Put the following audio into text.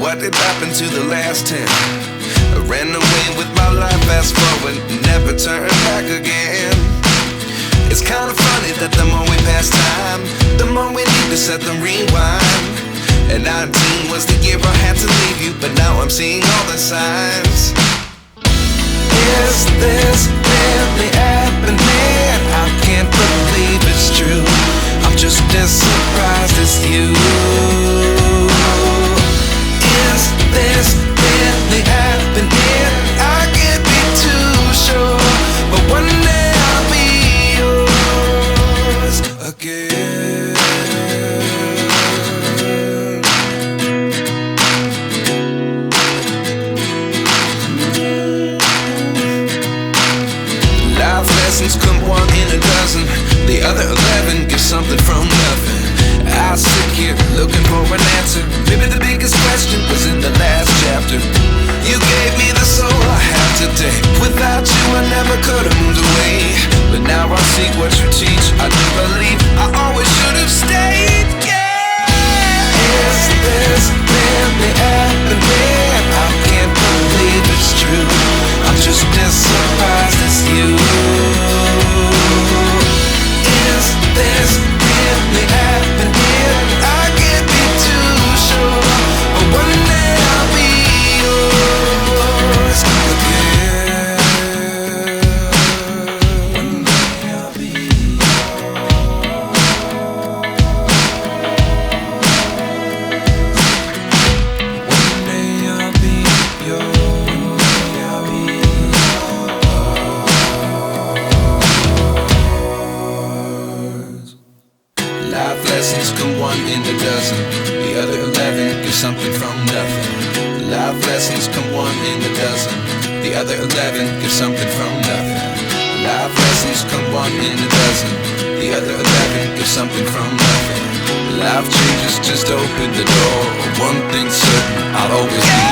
what did happen to the last 10? I ran away with my life, fast forward, never turn back again. It's kind of funny that the more we pass time, the more we need to set them rewind. And 19 was the year I had to leave you, but now I'm seeing all the signs. Is this really happening? I can't believe it's true. I'm just as surprised as you. Is this really happening? I can't be too sure, but one day I'll be yours again. Life lessons come one in a dozen. The other 11 get something from nothing. I sit here looking for an answer. Maybe the biggest question was in the last chapter. You gave me the soul I have today. Without you I never could have moved away. But now I see what you teach. I do believe I always should have stayed. Yeah. Is this really happening? I can't believe it's true. I'm just as surprised as you. Is this really happening? I can't be too sure, but one day I'll be yours again. One day I'll be yours. One day I'll be yours. One day I'll be yours. Life lessons come one in a dozen. The other 11 give something from nothing. Life lessons come one in a dozen. The other 11 give something from nothing. Life lessons come one in a dozen. The other 11 give something from nothing. Life changes just open the door. One thing's certain, I'll always be